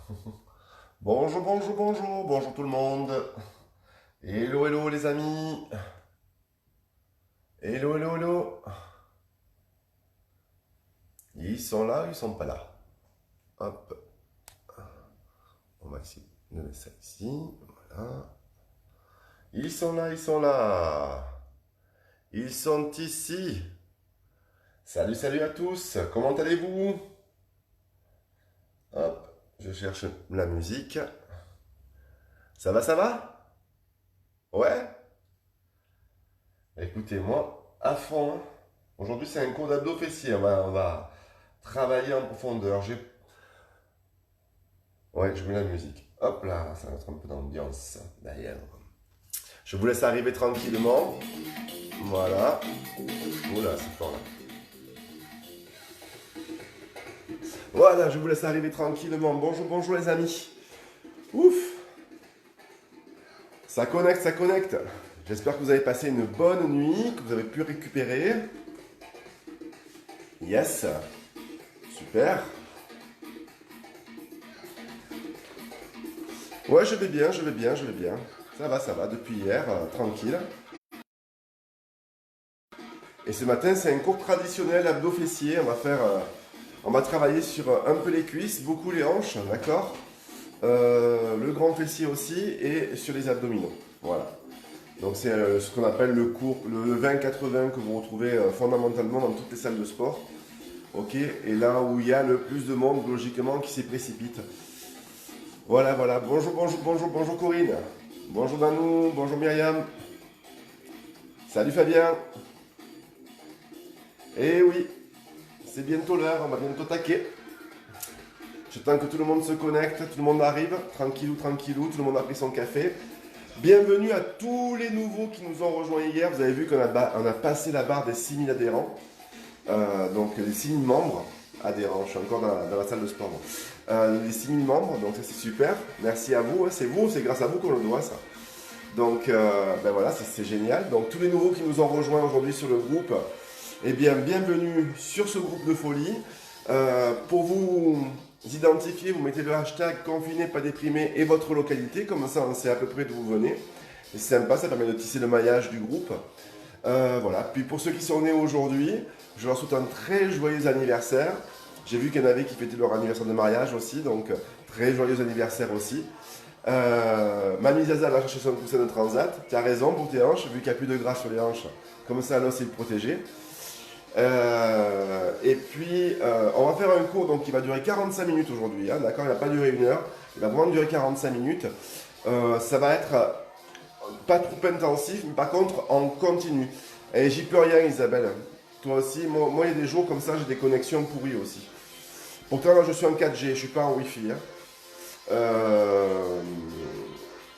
Bonjour, bonjour, bonjour, bonjour tout le monde. Hello, hello les amis. Hello, hello, hello. Ils sont là, ils sont pas là. Hop, on va essayer de mettre ça ici. Voilà. Ils sont là, ils sont là. Ils sont ici. Salut, salut à tous. Comment allez-vous? Hop, je cherche la musique. Ça va, ça va? Ouais? Écoutez-moi, à fond, hein. Aujourd'hui, c'est un cours d'abdos fessiers. On va travailler en profondeur. Ouais, je mets la musique. Hop là, ça va mettre un peu d'ambiance derrière. Je vous laisse arriver tranquillement. Voilà. Oula, c'est fort là. Voilà, je vous laisse arriver tranquillement. Bonjour, bonjour les amis. Ouf. Ça connecte, ça connecte. J'espère que vous avez passé une bonne nuit, que vous avez pu récupérer. Yes. Super. Ouais, je vais bien, je vais bien, je vais bien. Ça va, depuis hier, tranquille. Et ce matin, c'est un cours traditionnel abdos fessiers. On va travailler sur un peu les cuisses, beaucoup les hanches, d'accord. Le grand fessier aussi et sur les abdominaux. Voilà. Donc c'est ce qu'on appelle le cours, le 20-80 que vous retrouvez fondamentalement dans toutes les salles de sport. Ok. Et là où il y a le plus de monde, logiquement, qui s'y précipite. Voilà, voilà. Bonjour, bonjour, bonjour, bonjour Corinne. Bonjour Danou, bonjour Myriam. Salut Fabien. Eh oui, c'est bientôt l'heure, on va bientôt taquer. J'attends que tout le monde se connecte, tout le monde arrive, tranquillou, tranquillou, tout le monde a pris son café. Bienvenue à tous les nouveaux qui nous ont rejoints hier. Vous avez vu on a passé la barre des 6000 adhérents, donc les 6000 membres adhérents. Je suis encore dans la salle de sport. Les 6000 membres, donc ça c'est super. Merci à vous, c'est grâce à vous qu'on le doit ça. Donc ben voilà, c'est génial. Donc tous les nouveaux qui nous ont rejoints aujourd'hui sur le groupe, eh bien bienvenue sur ce groupe de folie. Pour vous identifier, vous mettez le hashtag confiné pas déprimé et votre localité, comme ça on sait à peu près d'où vous venez. Et c'est sympa, ça permet de tisser le maillage du groupe. Voilà. Puis pour ceux qui sont nés aujourd'hui, je leur souhaite un très joyeux anniversaire. J'ai vu qu'il y en avait qui fêtaient leur anniversaire de mariage aussi, donc très joyeux anniversaire aussi. Mamie Zaza va chercher son coussin de transat. Tu as raison pour tes hanches, vu qu'il n'y a plus de gras sur les hanches. Comme ça, l'os est protégé. Et puis, on va faire un cours donc, qui va durer 45 minutes aujourd'hui. Hein, d'accord, il ne va pas durer une heure. Il va vraiment durer 45 minutes. Ça va être pas trop intensif, mais par contre, en continu. Et j'y peux rien, Isabelle. Toi aussi, moi, il y a des jours comme ça, j'ai des connexions pourries aussi. Pourtant, là, je suis en 4G, je ne suis pas en Wi-Fi. Hein.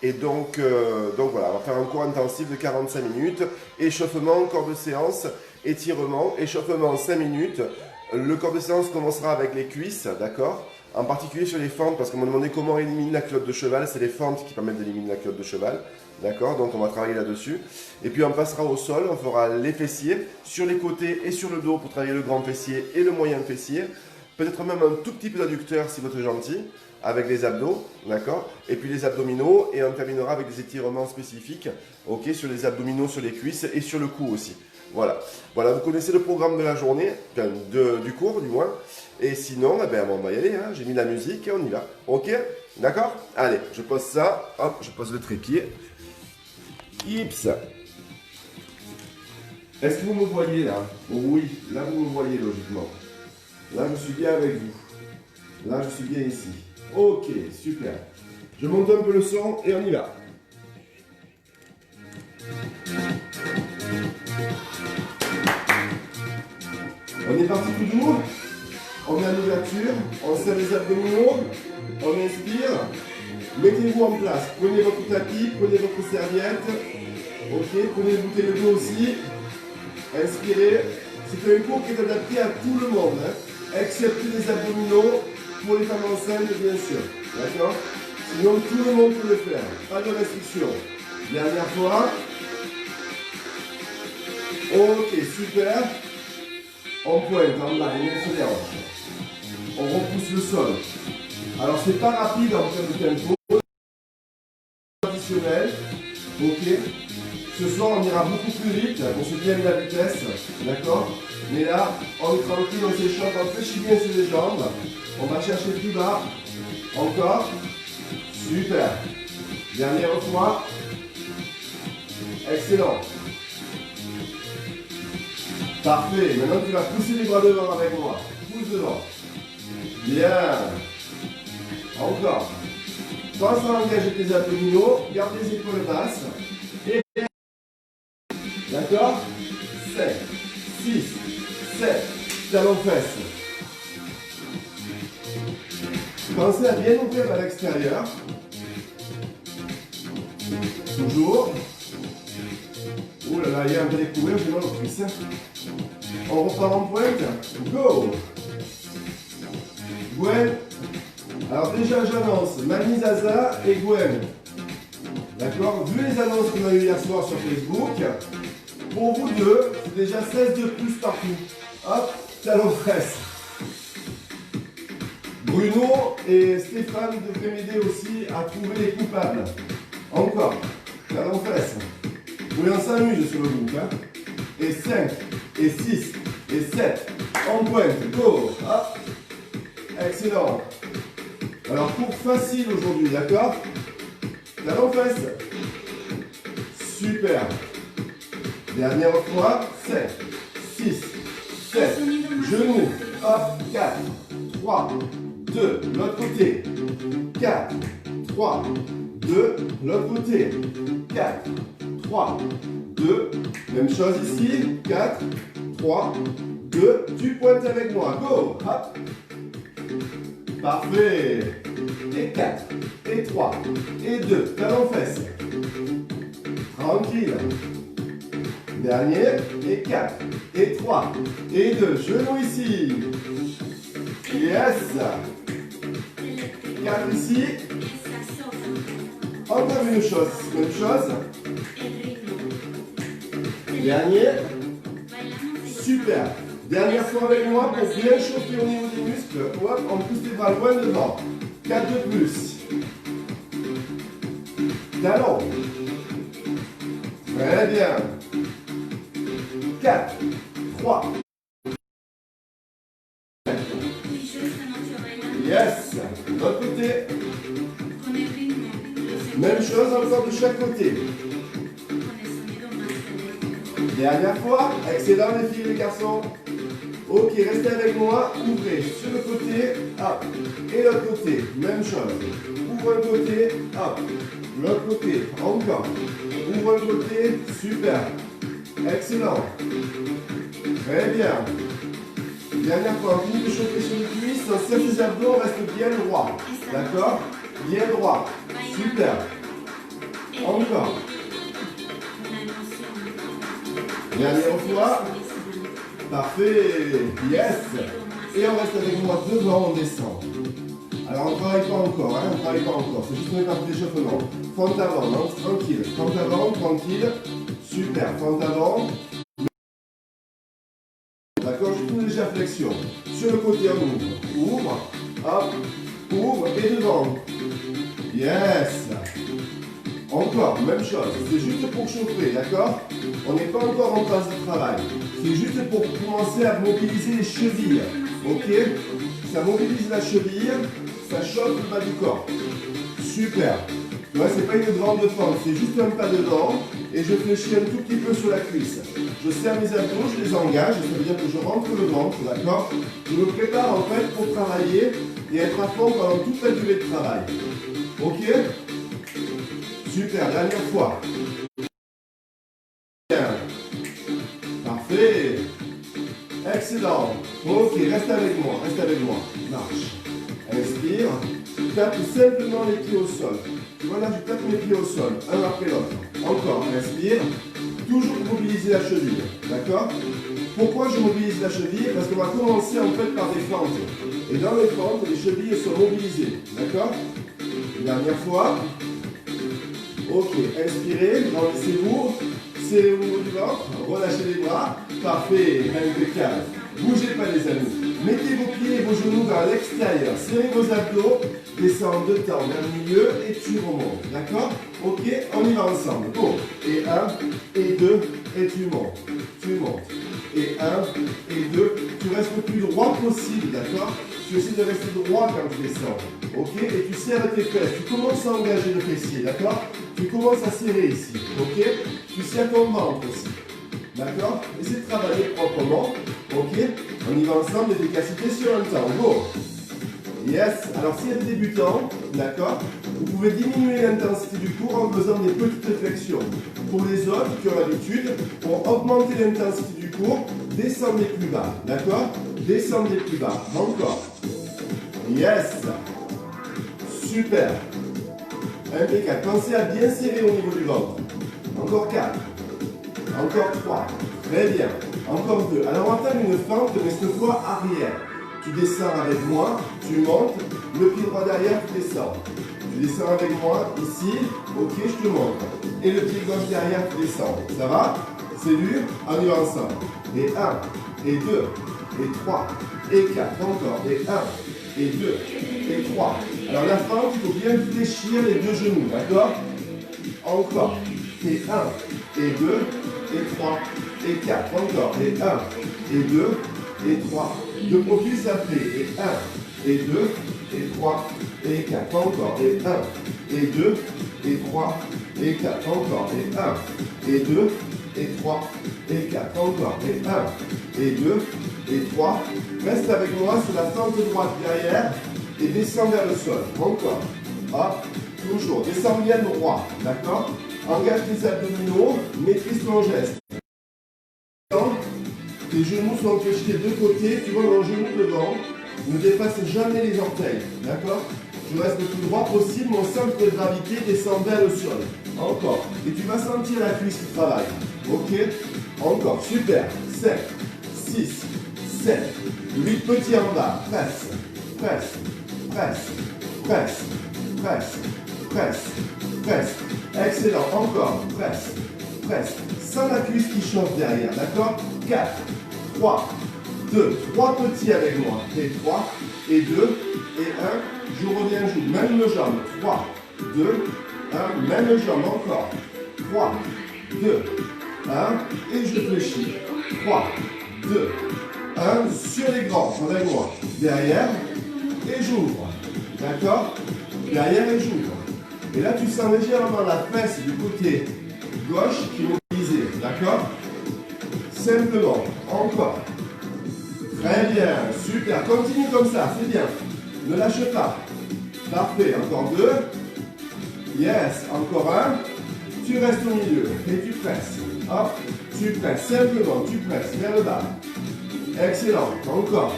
Et donc voilà, on va faire un cours intensif de 45 minutes. Échauffement, corps de séance, étirement, échauffement 5 minutes. Le corps de séance commencera avec les cuisses, d'accord? En particulier sur les fentes, parce qu'on m'a demandé comment éliminer la culotte de cheval. C'est les fentes qui permettent d'éliminer la culotte de cheval, d'accord? Donc on va travailler là-dessus. Et puis on passera au sol, on fera les fessiers sur les côtés et sur le dos pour travailler le grand fessier et le moyen fessier. Peut-être même un tout petit peu d'adducteur si vous êtes gentil, avec les abdos, d'accord? Et puis les abdominaux, et on terminera avec des étirements spécifiques, ok, sur les abdominaux, sur les cuisses et sur le cou aussi. Voilà. Voilà, vous connaissez le programme de la journée, enfin, du cours du moins. Et sinon, eh ben, on va y aller, hein. J'ai mis la musique et on y va. Ok? D'accord? Allez, je pose ça, hop, je pose le trépied. Ips. Est-ce que vous me voyez là? Oui, là vous me voyez logiquement. Là je suis bien avec vous. Là je suis bien ici. Ok, super. Je monte un peu le son et on y va. On est parti tout doux. On met l'ouverture, on serre les abdominaux, on inspire. Mettez-vous en place. Prenez votre tapis, prenez votre serviette. Ok, prenez une bouteille d'eau aussi. Inspirez. C'est un cours qui est adapté à tout le monde, hein, excepté les abdominaux pour les femmes enceintes, bien sûr. D'accord? Sinon, tout le monde peut le faire. Pas de restriction. Dernière fois. Ok, super. On pointe en bas, les mains sur les hanches. On repousse le sol. Alors c'est pas rapide en termes de tempo. Traditionnel. Ok. Ce soir on ira beaucoup plus vite. On se tient la vitesse. D'accord. Mais là, on est tranquille, on s'échauffe, on fléchit bien ses jambes. On va chercher plus bas. Encore. Super. Dernière fois. Excellent. Parfait. Maintenant, tu vas pousser les bras devant avec moi. Pousse devant. Bien. Encore. Pense à engager tes abdominaux. Garde les épaules basses. Et d'accord. 7, 6, 7. Talons fesses. Pensez à bien ouvrir à l'extérieur. Toujours. Ouh là là, il y a un peu découvert, j'ai mal aux cuisses. On repart en pointe. Go! Gwen. Alors déjà j'annonce Mani Zaza et Gwen. D'accord? Vu les annonces qu'on a eues hier soir sur Facebook, pour vous deux, c'est déjà 16 de plus partout. Hop, talons fesses. Bruno et Stéphane devraient m'aider aussi à trouver les coupables. Encore. Talons fesses. Oui, on s'amuse sur le bouc. Hein. Et 5, et 6, et 7. En pointe. Go. Hop. Excellent. Alors, cours facile aujourd'hui, d'accord? Talons fesses. Super. Dernière fois. 7, 6, 7. Genoux. Hop. 4, 3, 2. L'autre côté. 4, 3, 2. L'autre côté. 4, 3, 2. Même chose ici. 4, 3, 2. Tu pointes avec moi. Go. Hop. Parfait. Et 4, et 3, et 2. Talons fesses. Tranquille. Dernier. Et 4, et 3, et 2. Genoux ici. Yes. 4 ici. Encore une chose. Même chose. Dernier. Super. Dernière fois avec moi pour bien chauffer au niveau des muscles. Hop, on pousse les bras loin devant. 4 de plus. Talons. Très bien. 4, 3. Yes. De l'autre côté. Même chose encore de chaque côté. Dernière fois. Excellent les filles et les garçons. Ok, restez avec moi. Ouvrez sur le côté. Hop. Et l'autre côté. Même chose. Ouvre un côté. Hop. L'autre côté. Encore. Ouvre un côté. Super. Excellent. Très bien. Dernière fois. On finit de chauffer sur les cuisses. On serre les abdos. On reste bien droit. D'accord? Bien droit. Super. Encore. Dernière fois. Parfait. Yes. Et on reste avec moi devant, on descend. Alors on ne travaille pas encore, hein, on ne travaille pas encore. C'est juste une étape d'échauffement. Fente avant, non, tranquille. Fente avant, tranquille. Super. Fente avant. D'accord, juste une légère flexion. Sur le côté, on ouvre. Ouvre. Hop. Ouvre et devant. Yes. Encore, même chose. C'est juste pour chauffer, d'accord? On n'est pas encore en phase de travail. C'est juste pour commencer à mobiliser les chevilles. Ok? Ça mobilise la cheville, ça chauffe le bas du corps. Super. Tu vois, c'est pas une grande fente, c'est juste un pas dedans et je fléchis un tout petit peu sur la cuisse. Je serre mes abdos, je les engage, ça veut dire que je rentre le ventre, d'accord? Je me prépare en fait pour travailler et être à fond pendant toute la durée de travail. Ok? Super, dernière fois. Bien. Parfait. Excellent. Ok, reste avec moi, reste avec moi. Marche. Inspire. Tape simplement les pieds au sol. Voilà, je tape mes pieds au sol, un après l'autre. Encore, inspire. Toujours mobiliser la cheville. D'accord? Pourquoi je mobilise la cheville? Parce qu'on va commencer en fait par des fentes. Et dans les fentes, les chevilles sont mobilisées. D'accord? Dernière fois. Ok, inspirez, laissez-vous, serrez au niveau du ventre, relâchez les bras, parfait, impeccable. Bougez pas les amis, mettez vos pieds et vos genoux vers l'extérieur, serrez vos abdos, descends de temps vers le milieu et tu remontes. D'accord? Ok, on y va ensemble. Go. Et 1, et 2, et tu montes. Tu montes. Et 1, et 2. Tu restes le plus droit possible, d'accord? Tu essaies de rester droit quand tu descends. Ok? Et tu serres tes fesses. Tu commences à engager le fessier, d'accord? Tu commences à serrer ici. Ok? Tu serres ton ventre aussi. D'accord? Essaie de travailler proprement. Ok? On y va ensemble, l'efficacité sur un temps. Go! Yes! Alors, s'il y a des débutants, d'accord? Vous pouvez diminuer l'intensité du cours en faisant des petites réflexions. Pour les autres qui ont l'habitude, pour augmenter l'intensité du cours, descendez plus bas. D'accord? Descendez plus bas. Encore. Yes! Super! Impeccable. Pensez à bien serrer au niveau du ventre. Encore 4. Encore 3. Très bien. Encore 2. Alors on entame une fente, mais cette fois arrière. Tu descends avec moi, tu montes, le pied droit derrière, tu descends. Tu descends avec moi, ici, ok, je te montre. Et le pied gauche derrière, tu descends. Ça va? C'est dur? On y va ensemble. Et 1, et 2, et 3, et 4. Encore. Et 1, et 2, et 3. Alors la fente, il faut bien fléchir les deux genoux, d'accord? Encore. Et 1, et 2, et 3, et 4. Encore. Et 1, et 2, et 3. De profil, ça fait. Et 1, et 2, et 3, et 4. Encore. Et 1, et 2, et 3, et 4. Encore. Et 1, et 2, et 3, et 4. Encore. Et 1, et 2, et 3. Reste avec moi sur la fente droite derrière et descends vers le sol. Encore. Hop. Toujours. Descends bien droit. D'accord? Engage tes abdominaux. Maîtrise ton geste. Tes genoux sont fléchis des deux côtés. Tu vois mon genou devant. Ne dépasse jamais les orteils. D'accord? Je reste le plus droit possible. Mon centre de gravité descend vers le sol. Encore. Et tu vas sentir la cuisse qui travaille. Ok? Encore. Super. 7, 6, 7, 8 petits en bas. Presse. Presse. Presse. Presse. Presse. Presse. Presse. Excellent. Encore. Presse. Presse. Sans la cuisse qui chauffe derrière. D'accord? 4, 3, 2, 3 petits avec moi. Et 3, et 2, et 1. Je reviens, joue. Même jambe. 3, 2, 1. Même jambe. Encore. 3, 2, 1. Et je fléchis. 3, 2, 1. Sur les grands. Avec moi. Derrière. Et j'ouvre. D'accord? Derrière et j'ouvre. Et là, tu sens légèrement la fesse du côté gauche qui est mobilisée. D'accord? Simplement. Encore. Très bien. Super. Continue comme ça. C'est bien. Ne lâche pas. Parfait. Encore 2. Yes. Encore 1. Tu restes au milieu. Et tu presses. Hop. Tu presses. Simplement. Tu presses vers le bas. Excellent. Encore.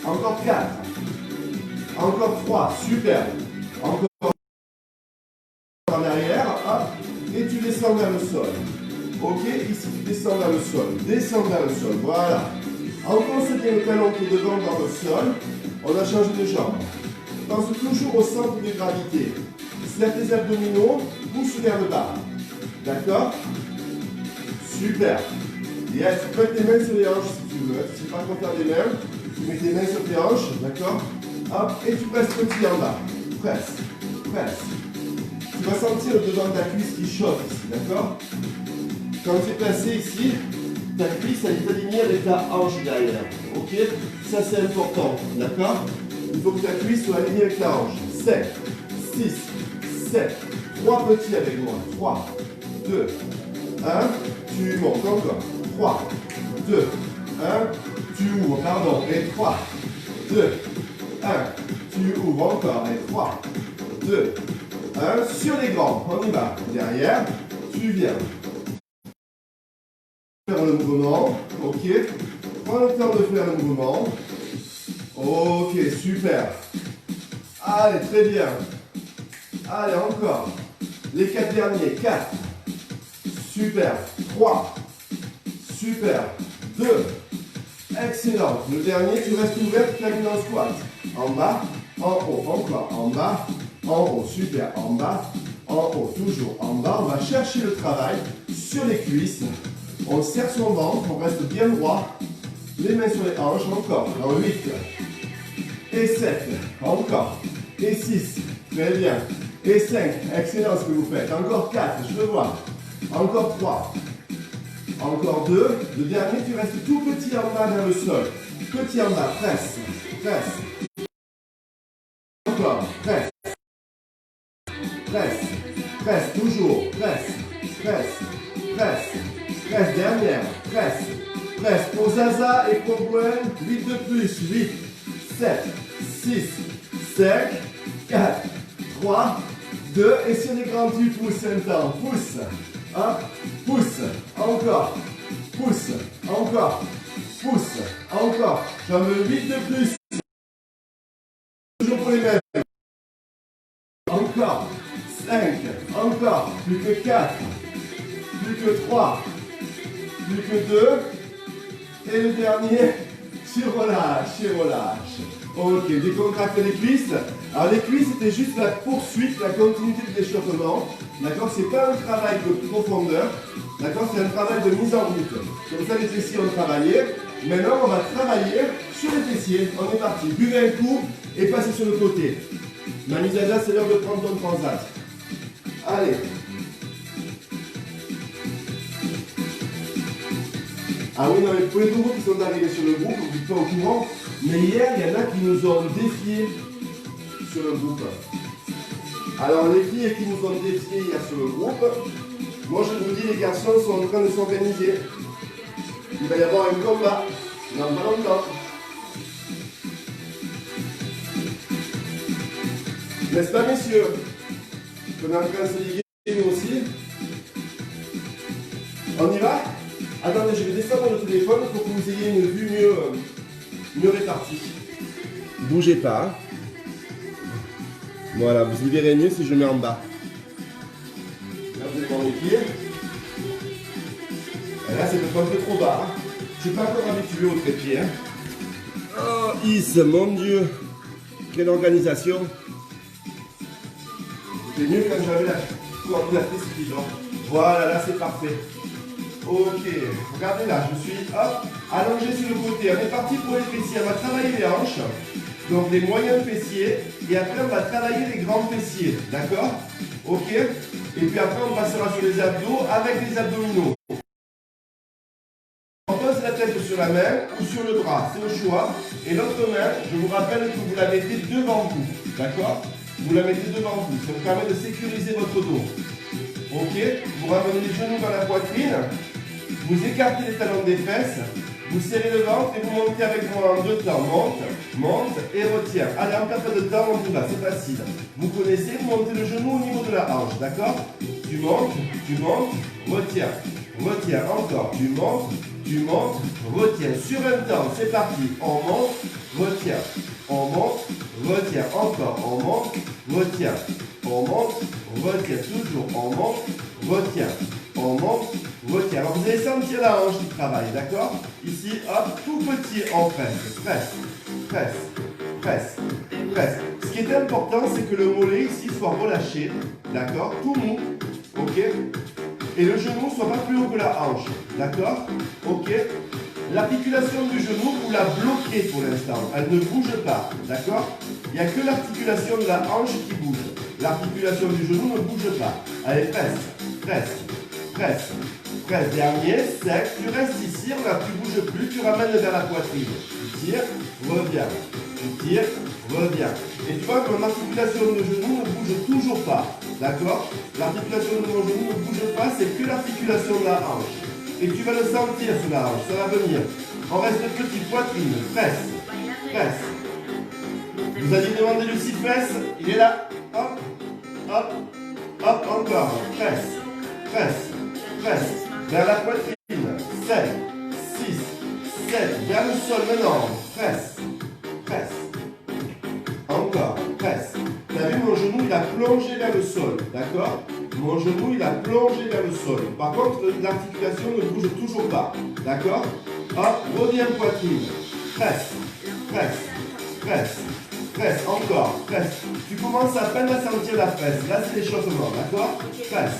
Encore 4. Encore 3. Super. Encore en arrière. Hop. Et tu descends vers le sol. Ok, ici tu descends vers le sol. Descends vers le sol. Voilà. Encore ce bien le talon qui est devant dans le sol. On a changé de jambe. Pense toujours au centre de gravité. Serre tes abdominaux, pousse vers le bas. D'accord? Super. Yes, tu peux mettre tes mains sur les hanches si tu veux. Si tu ne sais pas quoi faire des mains, tu mets tes mains sur tes hanches. D'accord? Hop, et tu presses petit en bas. Presse. Presse. Tu vas sentir le devant de ta cuisse qui chauffe ici. D'accord? Quand tu es placé ici, ta cuisse elle est alignée avec ta hanche derrière. Ok? Ça c'est important. D'accord? Il faut que ta cuisse soit alignée avec ta hanche. 7, 6, 7. 3 petits avec moi. 3, 2, 1. Tu montes encore. 3, 2, 1. Tu ouvres, pardon. Et 3, 2, 1. Tu ouvres encore. Et 3, 2, 1. Sur les grands. On y va. Derrière, tu viens. Faire le mouvement, ok. Prends le temps de faire le mouvement. Ok, super. Allez, très bien. Allez, encore. Les 4 derniers. 4. Super. 3. Super. 2. Excellent. Le dernier, tu restes ouvert, tu termines en squat. En bas, en haut, encore. En bas, en haut. Super. En bas, en haut. Toujours en bas. On va chercher le travail sur les cuisses. On serre son ventre, on reste bien droit. Les mains sur les hanches, encore. Dans 8. Et 7. Encore. Et 6. Très bien. Et 5. Excellent ce que vous faites. Encore 4. Je veux voir. Encore 3. Encore 2. Le dernier, tu restes tout petit en bas vers le sol. Petit en bas. Presse. Presse. Encore. Presse. Presse. Presse. Toujours. Presse. Presse. Presse. Presse. Dernière. Presse. Presse. Pour Zaza et pour Gwen. 8 de plus. 8. 7. 6. 5. 4. 3. 2. Et sur les grands, tu pousses un temps. Pousse. Hop. Pousse. Encore. Pousse. Encore. Pousse. Encore. J'en veux 8 de plus. Toujours pour les mêmes. Encore. 5. Encore. Plus que 4. Plus que 3. Plus que 2. Et le dernier. Tu relâches. Tu relâches. Ok. Décontracte les cuisses. Alors les cuisses, c'était juste la poursuite, la continuité de l'échauffement. D'accord? C'est pas un travail de profondeur. D'accord? C'est un travail de mise en route. Comme ça, les fessiers ont travaillé. Maintenant, on va travailler sur les fessiers. On est parti. Buvez un coup et passez sur le côté. Mamie Zaza, c'est l'heure de prendre ton transat. Allez. Ah oui, non, mais pour les nouveaux qui sont arrivés sur le groupe, vous n'êtes pas au courant, mais hier, il y en a qui nous ont défiés sur le groupe. Alors, les filles qui nous ont défiés hier sur le groupe, moi je vous dis, les garçons sont en train de s'organiser. Il va y avoir un combat dans pas longtemps. N'est-ce pas, messieurs? On est en train de se liguer, nous aussi. On y va? Attendez, je vais descendre le téléphone pour que vous ayez une vue mieux répartie. Bougez pas. Voilà, vous y verrez mieux si je mets en bas. Là, vous allez voir les pieds. Et là, c'est peut-être un peu trop bas. Je ne suis pas encore habitué au trépied. Oh, Is, mon Dieu. Quelle organisation. C'était mieux quand j'avais la coordinatrice qui dort. Voilà, là, c'est parfait. Ok, regardez là, je suis hop, allongé sur le côté. On est parti pour les fessiers. On va travailler les hanches, donc les moyens fessiers. Et après, on va travailler les grands fessiers. D'accord? Ok? Et puis après, on passera sur les abdos avec les abdominaux. On pose la tête sur la main ou sur le bras, c'est au choix. Et l'autre main, je vous rappelle que vous la mettez devant vous. D'accord? Vous la mettez devant vous. Ça vous permet de sécuriser votre dos. Ok? Vous ramenez les genoux dans la poitrine. Vous écartez les talons des fesses. Vous serrez le ventre et vous montez avec moi en 2 temps. Monte, monte et retiens. Allez, en perte de temps, on y va, c'est facile. Vous connaissez, vous montez le genou au niveau de la hanche, d'accord? Tu montes, retiens. Retiens, encore. Tu montes, retiens. Sur un temps, c'est parti. On monte, retiens. On monte, retiens. Encore. On monte, retiens. On monte, retiens. Toujours. On monte, retiens. On monte, retiens. Alors vous allez sentir la hanche qui travaille, d'accord? Ici, hop, tout petit, on presse. Presse, presse, presse, presse. Ce qui est important, c'est que le mollet ici soit relâché, d'accord? Tout mou, ok? Et le genou soit pas plus haut que la hanche, d'accord? Ok? L'articulation du genou, vous la bloquez pour l'instant. Elle ne bouge pas, d'accord? Il n'y a que l'articulation de la hanche qui bouge. L'articulation du genou ne bouge pas. Allez, presse, presse, presse, presse. Dernier, sec. Tu restes ici, regarde, tu ne bouges plus, tu ramènes vers la poitrine. Tu tires, reviens. Tu tires, reviens. Et tu vois que mon articulation de genou ne bouge toujours pas. D'accord? L'articulation de mon genou ne bouge pas, c'est que l'articulation de la hanche. Et tu vas le sentir sur la hanche, ça va venir. On reste petit, poitrine, presse, presse. Vous aviez demandé le six fesses, il est là. Hop, hop, hop, encore. Presse, presse, presse. Vers la poitrine. 7, 6, 7. Vers le sol maintenant. Presse, presse. Encore, presse. Tu as vu, mon genou, il a plongé vers le sol. D'accord? Mon genou, il a plongé vers le sol. Par contre, l'articulation ne bouge toujours pas. D'accord? Hop, reviens poitrine. Presse, presse, presse, presse. Encore, presse. Tu commences à peine à sentir la presse. Là, c'est l'échauffement. D'accord? Presse.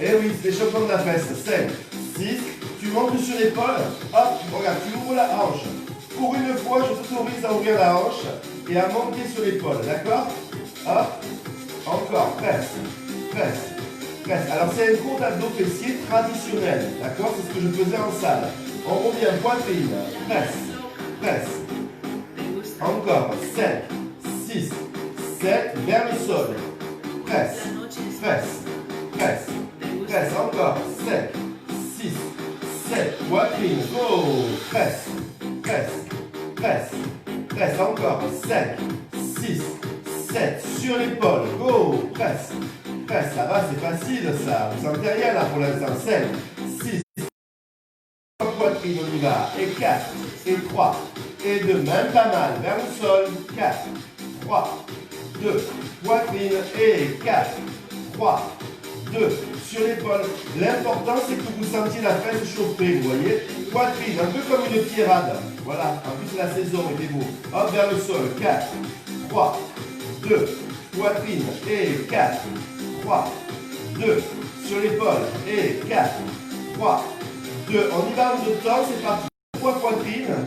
Eh oui, c'est l'échauffement de la fesse. 5, 6. Tu montes sur l'épaule. Hop, regarde, tu ouvres la hanche. Pour une fois, je t'autorise à ouvrir la hanche. et à monter sur l'épaule, d'accord? Hop, encore, presse, presse, presse. Alors c'est un cours d'abdos fessiers traditionnel, d'accord? C'est ce que je faisais en salle. On revient, poitrine, presse, presse. Encore, 7, 6, 7, vers le sol. Presse, presse, presse, presse. Encore, 7, 6, 7, poitrine, go. Presse, presse, presse, presse. Encore, 5, 6, 7, sur l'épaule, go. Presse, presse. Ça va, c'est facile ça. Vous sentez rien là pour l'instant. 5, 6, poitrine, on y va. Et 4, et 3, et 2, même pas mal. Vers le sol, 4, 3, 2, poitrine, et 4, 3, 2, sur l'épaule. L'important, c'est que vous sentiez la fesse chauffer, vous voyez. Poitrine, un peu comme une pierrade. Voilà, en plus la saison, mettez-vous. Hop, vers le sol, 4, 3, 2, poitrine, et 4, 3, 2, sur l'épaule, et 4, 3, 2. On y va en deux temps, c'est parti. 3 poitrines,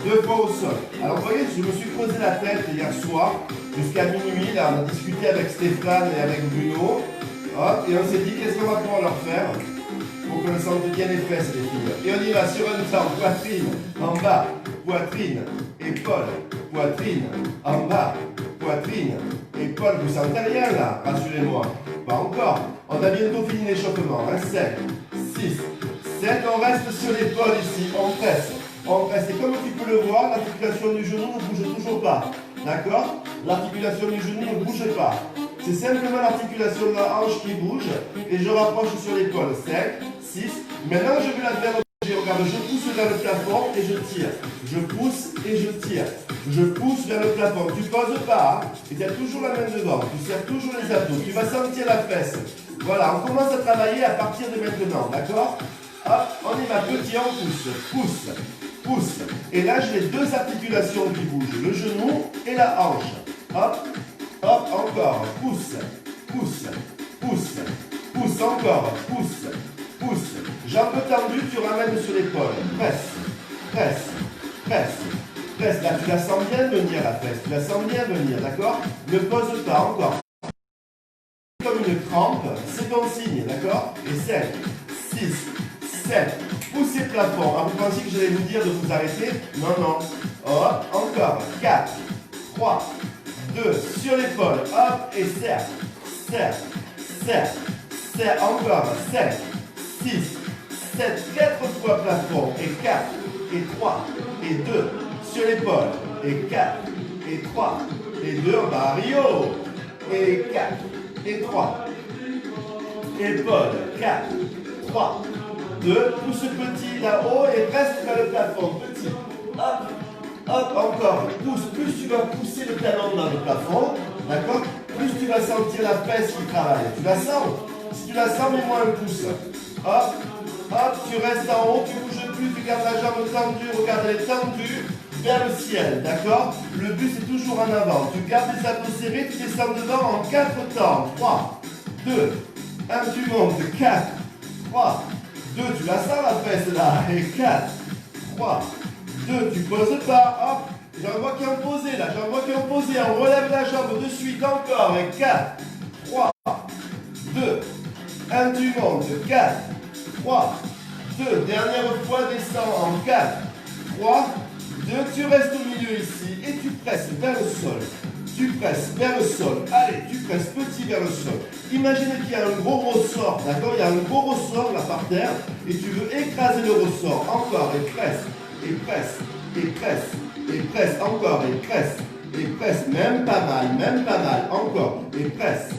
2 fois au sol. Alors vous voyez, je me suis creusé la tête hier soir, jusqu'à minuit, là on a discuté avec Stéphane et avec Bruno. Hop, et on s'est dit qu'est-ce qu'on va pouvoir leur faire pour qu'on sente bien les fesses les filles. Et on y va sur un temps, poitrine, en bas, poitrine, épaule, poitrine, en bas, poitrine, épaule. Vous sentez rien là, rassurez-moi. Pas encore. On a bientôt fini l'échauffement. 7, 6, 7, on reste sur l'épaule ici, on presse. On presse. Et comme tu peux le voir, l'articulation du genou ne bouge toujours pas. D'accord? L'articulation du genou ne bouge pas. C'est simplement l'articulation de la hanche qui bouge. Et je rapproche sur l'épaule. 5, 6. Maintenant, je vais la faire bouger. Regarde, je pousse vers le plafond et je tire. Je pousse et je tire. Je pousse vers le plafond. Tu ne poses pas. Hein, et tu as toujours la main devant. Tu serres toujours les abdos. Tu vas sentir la fesse. Voilà, on commence à travailler à partir de maintenant. D'accord? Hop, on y va. Petit, on pousse. Pousse. Pousse. Et là, j'ai les deux articulations qui bougent. Le genou et la hanche. Hop. Hop, encore, pousse, pousse, pousse, pousse, encore, pousse, pousse. Jambes tendues, tu ramènes sur l'épaule. Presse, presse, presse, presse. Là, tu la sens bien venir, la presse. Tu la sens bien venir, d'accord? Ne pose pas, encore. Comme une crampe, c'est ton signe, d'accord? Et 5, 6, 7. Poussez le plafond. Ah, vous pensiez que j'allais vous dire de vous arrêter? Non, non. Hop, encore. 4, 3, 2, sur l'épaule, hop, et serre, serre, serre, serre, encore, 5, 6, 7, 4 fois plafond, et 4, et 3, et 2, sur l'épaule, et 4, et 3, et 2, on va à Rio, et 4, et 3, épaule, 4, 3, 2, pousse petit là-haut, et reste vers le plafond, petit, hop, hop, encore, pousse, plus tu vas pousser le talon dans le plafond, d'accord? Plus tu vas sentir la fesse qui travaille. Tu la sens? Si tu la sens, mets-moi un pouce. Hop, hop, tu restes en haut, tu bouges plus, tu gardes la jambe tendue, regarde, elle est tendue vers le ciel, d'accord? Le but, c'est toujours en avant. Tu gardes les abdos serrés, tu descends devant en 4 temps. 3, 2, 1, tu montes, 4, 3, 2, tu la sens la fesse là, et 4, 3, 2, tu poses pas, hop, j'en vois qui ont posé là, j'en vois qui ont posé, on relève la jambe de suite encore, et 4, 3, 2, 1, tu montes, 4, 3, 2, dernière fois, descends en 4, 3, 2, tu restes au milieu ici, et tu presses vers le sol, tu presses vers le sol, allez, tu presses petit vers le sol, imaginez qu'il y a un gros ressort, d'accord, il y a un gros ressort là par terre, et tu veux écraser le ressort, encore, et presse, et presse, et presse, et presse, encore, et presse, même pas mal, encore, et presse.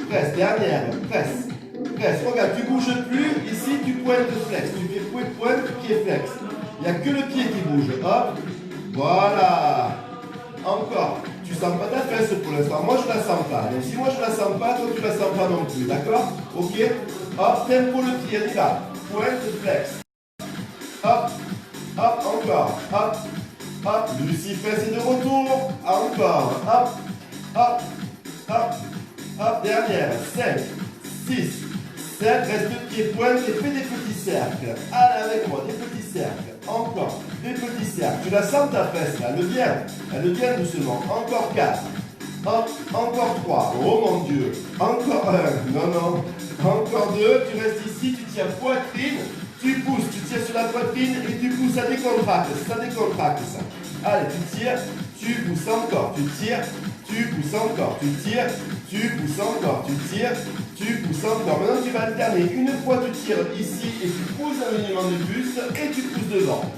Presse, dernière, presse, presse. Regarde, tu bouges plus, ici tu pointes flex, tu fais pointe, pied flex. Il n'y a que le pied qui bouge, hop, voilà. Encore, tu sens pas ta fesse pour l'instant, moi je la sens pas. Donc si moi je la sens pas, toi tu la sens pas non plus, d'accord? Ok? Hop, tempo le pied, on y va. Pointe flex. Hop, hop, encore, hop, hop, Lucie fesse et de retour, encore, hop, hop, hop, hop, dernière, 5, 6, 7, reste pied pointe et fais des petits cercles. Allez avec moi, des petits cercles, encore, des petits cercles. Tu la sens ta fesse là, elle vient doucement. Encore 4. Encore 3. Oh mon Dieu. Encore 1. Non, non. Encore 2. Tu restes ici, tu tiens poitrine. Tu pousses, tu tires sur la poitrine et tu pousses, ça décontracte, ça. Allez, tu tires, tu pousses encore, tu tires, tu pousses encore, tu tires, tu pousses encore, tu tires, tu pousses encore. Maintenant, tu vas alterner. Une fois, tu tires ici et tu pousses dans l'alignement du buste et tu pousses devant.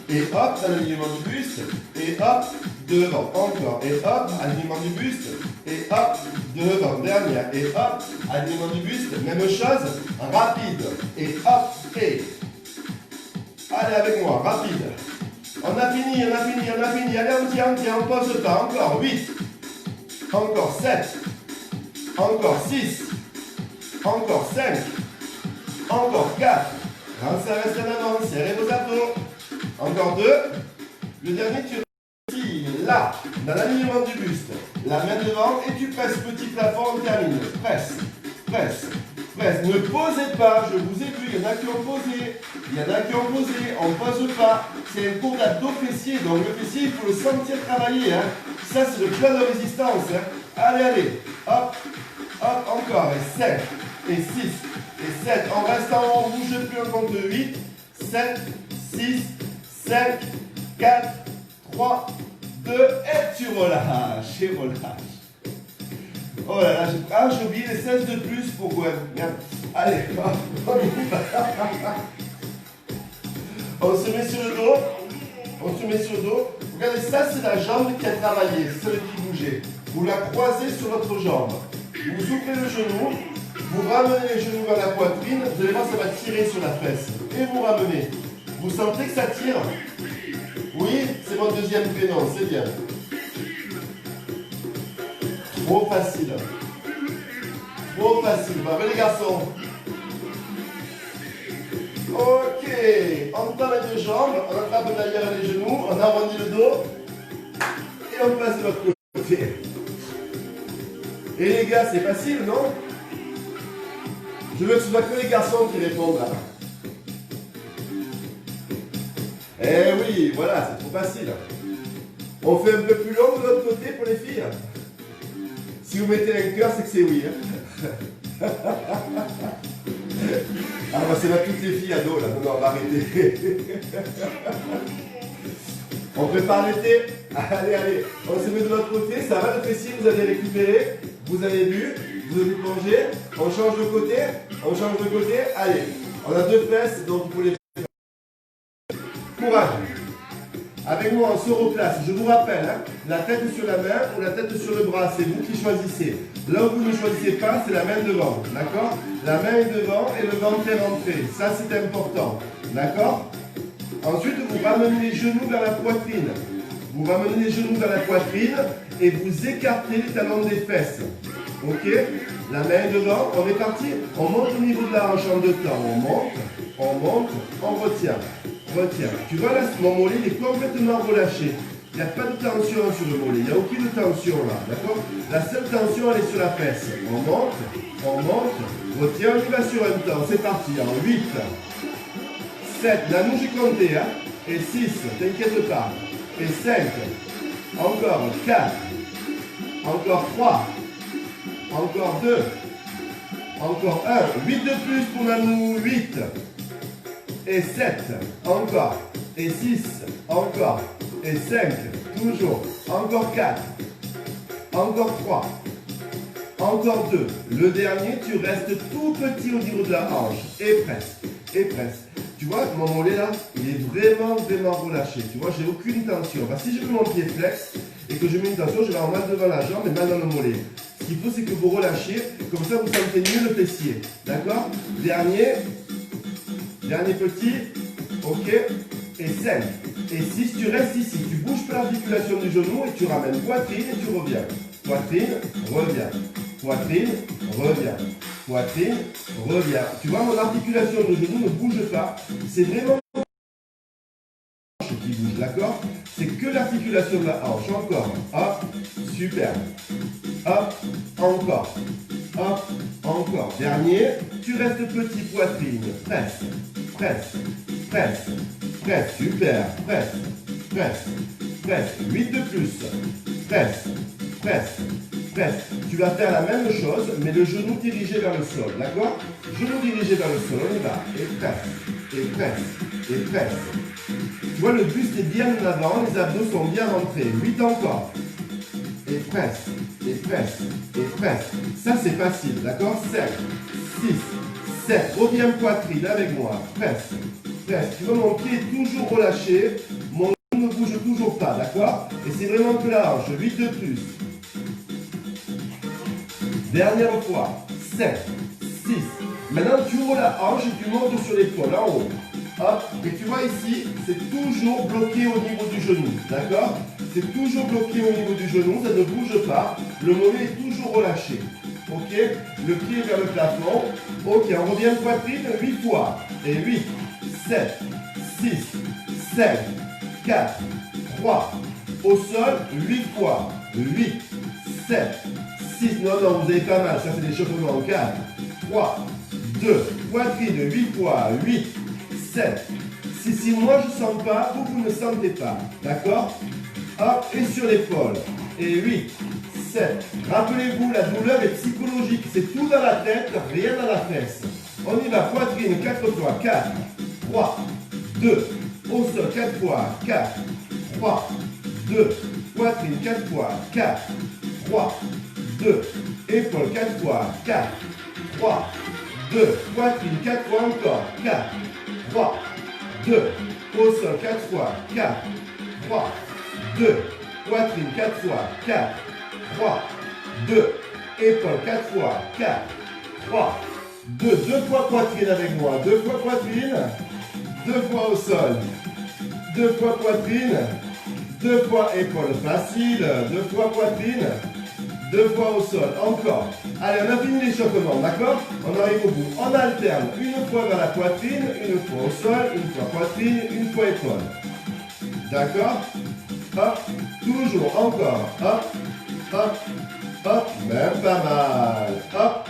Et hop, dans l'alignement du buste, et hop, devant. Encore, et hop, alignement du buste, et hop, devant. Dernière, et hop, alignement du buste. Même chose, rapide. Et hop, et. Allez avec moi, rapide. On a fini. Allez, on tient, on pose pas. Encore 8. Encore 7. Encore 6. Encore 5. Encore 4. Quand ça reste en avant, serrez vos abdos. Encore 2. Le dernier, tu restes là, dans l'alignement du buste. La main devant et tu presses petit plafond, on termine. Presse. Ne posez pas, je vous ai vu, il y en a qui ont posé. On ne pose pas. C'est un cours d'abdos fessier, donc le fessier, il faut le sentir travailler. Hein. Ça, c'est le plan de résistance. Hein. Allez. Hop, encore. Et 5, et 6, et 7. On reste en haut, on ne bouge plus, on compte 8, 7, 6, 5, 4, 3, 2, et tu relâches, Oh là là, j'ai oublié les 16 de plus pour Gwen. Allez, on se met sur le dos. Regardez, ça c'est la jambe qui a travaillé, c'est celle qui bougeait. Vous la croisez sur l'autre jambe. Vous ouvrez le genou, vous ramenez les genoux vers la poitrine, vous allez voir, ça va tirer sur la fesse. Et vous ramenez. Vous sentez que ça tire? Oui, c'est mon deuxième prénom, c'est bien. Trop facile. Bravo les garçons. Ok. On tend les deux jambes, on attrape derrière les genoux, on arrondit le dos. Et on passe de l'autre côté. Et les gars, c'est facile, non? Je veux que ce soit que les garçons qui répondent là. Eh oui, voilà, c'est trop facile. On fait un peu plus long de l'autre côté pour les filles. Si vous mettez un cœur, c'est que c'est oui. Hein. Ah, bah, c'est là toutes les filles ados là. Non, on va arrêter. On prépare l'été. Allez. On se met de l'autre côté. Ça va le fessier, vous allez récupérer. Vous avez bu. Vous avez plongé. On change de côté. Allez. On a deux fesses, donc vous les. Courage. Avec moi en soroplace, je vous rappelle, hein, la tête sur la main ou la tête sur le bras, c'est vous qui choisissez. Là où vous ne choisissez pas, c'est la main devant, d'accord? La main est devant et le ventre est rentré, ça c'est important, d'accord? Ensuite, vous ramenez les genoux vers la poitrine. Et vous écartez les talons des fesses, ok? La main est devant, on est parti, on monte au niveau de la hanche en deux temps, on monte, on retient. Tu vois là, mon mollet il est complètement relâché. Il n'y a pas de tension sur le mollet, il n'y a aucune tension là, d'accord? La seule tension elle est sur la fesse. On monte, retiens, on y va sur un temps, c'est parti, en 8, 7, là nous j'ai compté, hein, et 6, t'inquiète pas, et 5, encore 4, encore 3, encore 2, encore 1, 8 de plus pour Nanou, 8, et 7, encore, et 6, encore, et 5, toujours, encore 4, encore 3, encore 2, le dernier, tu restes tout petit au niveau de la hanche, et presse. Tu vois, mon mollet là, il est vraiment relâché, tu vois, j'ai aucune tension. Bah, si je mets mon pied flex, et que je mets une tension, je vais avoir mal devant la jambe et mal dans le mollet. Ce qu'il faut, c'est que vous relâchez, comme ça vous sentez mieux le fessier, d'accord? Dernier petit, ok, et 5, et 6, tu restes ici, tu bouges pas l'articulation du genou et tu ramènes poitrine et tu reviens. Poitrine, reviens. Tu vois, mon articulation de genou ne bouge pas, c'est vraiment la hanche qui bouge, d'accord? C'est que l'articulation de la hanche, encore, hop, super, hop, encore. Dernier, tu restes petit, poitrine, presse. presse, super, presse, presse, presse, 8 de plus, presse, presse, presse. Tu vas faire la même chose, mais le genou dirigé vers le sol, d'accord? Genou dirigé vers le sol, on y va, et presse, et presse, et presse. Tu vois, le buste est bien en avant, les abdos sont bien rentrés, 8 encore, et presse, et presse, et presse. Ça c'est facile, d'accord? 7, 6, 7, reviens poitrine avec moi, presse, presse. Tu vois, mon pied est toujours relâché, mon genou ne bouge toujours pas, d'accord? Et c'est vraiment que la hanche, 8 de plus. Dernière fois, 7, 6. Maintenant, tu ouvres la hanche et tu montes sur l'épaule, en haut. Hop, et tu vois ici, c'est toujours bloqué au niveau du genou, d'accord? C'est toujours bloqué au niveau du genou, ça ne bouge pas. Le mollet est toujours relâché. Ok? Le pied vers le plafond. Ok, on revient poitrine 8 fois. Et 8, 7, 6, 5, 4, 3. Au sol, 8 fois. 8, 7, 6. Non, non, vous avez pas mal. Ça, c'est l'échauffement. 4, 3, 2. Poitrine 8 fois. 8, 7. Si moi je ne sens pas, vous ne sentez pas. D'accord? Hop, et sur l'épaule. Et 8, 7. Rappelez-vous, la douleur est psychologique. C'est tout dans la tête, rien dans la fesse. On y va, poitrine 4 fois. 4, 3, 2. Au sol 4 fois. 4, 3, 2. Poitrine 4 fois. 4, 3, 2. Épaule 4 fois. 4, 3, 2. Poitrine 4 fois encore. 4, 3, 2. Au sol 4 fois. 4, 3, 2. Poitrine 4 fois. 4, 3, 2. Épaule 4 fois. 4, 3, 2. 2 fois poitrine avec moi. 2 fois poitrine. 2 fois au sol. 2 fois poitrine. 2 fois épaule. Facile. 2 fois poitrine. 2 fois au sol. Encore. Allez, on a fini l'échauffement, d'accord? On arrive au bout. On alterne une fois vers la poitrine, une fois au sol, une fois poitrine, une fois épaule. D'accord? Hop. Toujours. Encore. Hop. Hop. Hop. Même pas mal. Hop.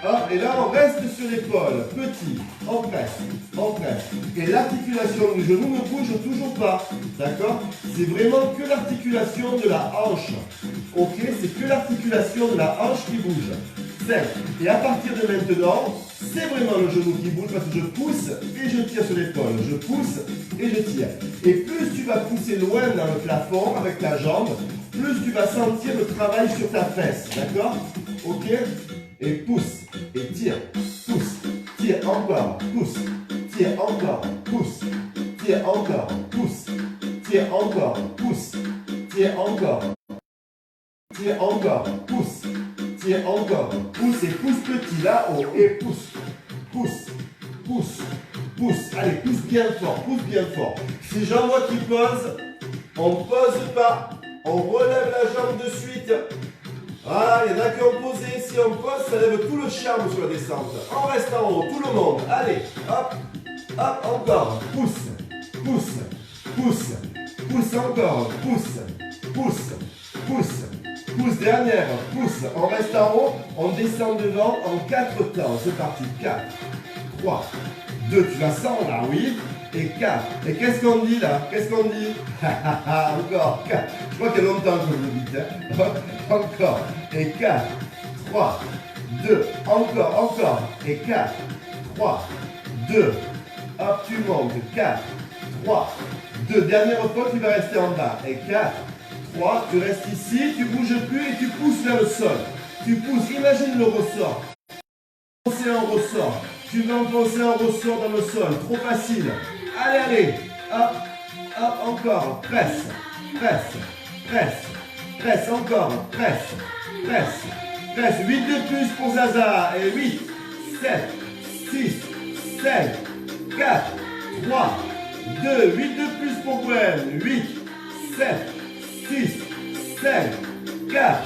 Hop. Et là, on reste sur l'épaule. Petit. On presse. On presse. Et l'articulation du genou ne bouge toujours pas. D'accord? C'est vraiment que l'articulation de la hanche. Ok? C'est que l'articulation de la hanche qui bouge. 5. Et à partir de maintenant, c'est vraiment le genou qui bouge parce que je pousse et je tire sur l'épaule. Je pousse et je tire. Et plus tu vas pousser loin dans le plafond avec ta jambe, plus tu vas sentir le travail sur ta fesse. D'accord? Ok? Et pousse. Et tire. Pousse. Tire encore. Pousse. Tire encore. Pousse. Tire encore. Pousse. Tire encore. Pousse. Tire encore. Tire encore. Pousse. Tire encore. Pousse et pousse petit là-haut. Et pousse. Pousse. Pousse. Pousse. Allez, pousse bien fort. Pousse bien fort. Si j'en vois qui pose, on ne pose pas. On relève la jambe de suite. Voilà, il y en a qui ont posé. Si on pose, ça lève tout le charme sur la descente. On reste en haut, tout le monde. Allez, hop, hop, encore. Pousse, pousse, pousse, pousse encore. Pousse, pousse, pousse, pousse. Dernière, pousse. On reste en haut, on descend devant en 4 temps. C'est parti. 4, 3, 2. Tu la sens là, oui. Et 4. Et qu'est-ce qu'on dit là? Qu'est-ce qu'on dit? Encore 4. Je crois qu'il y a longtemps que vous le dites. Hein? Encore. Et 4, 3, 2. Encore. Et 4, 3, 2. Hop, tu montes. 4, 3, 2. Dernière fois, tu vas rester en bas. Et 4, 3. Tu restes ici, tu bouges plus et tu pousses vers le sol. Tu pousses. Imagine le ressort. Enfoncer un ressort. Tu vas enfoncer un ressort dans le sol. Trop facile. Allez, allez. Hop, hop, encore. Presse, presse, presse, presse, encore. Presse, presse, presse. 8 de plus pour Zaza. Et 8, 7, 6, 5, 4, 3, 2. 8 de plus pour Gwen. 8, 7, 6, 5, 4,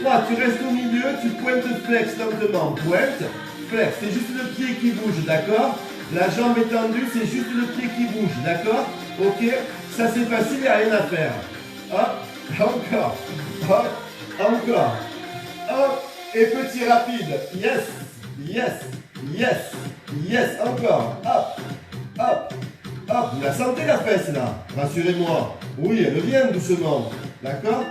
3. Tu restes au milieu. Tu pointes flex lentement. Pointe, flex. C'est juste le pied qui bouge, d'accord? La jambe est tendue, c'est juste le pied qui bouge, d'accord? Ok? Ça c'est facile, il n'y a rien à faire. Hop, encore, hop, encore, hop, et petit rapide. Yes, yes, yes, yes, encore. Hop, hop, Hop, vous la sentez la fesse là? Rassurez-moi. Oui, elle vient doucement. D'accord?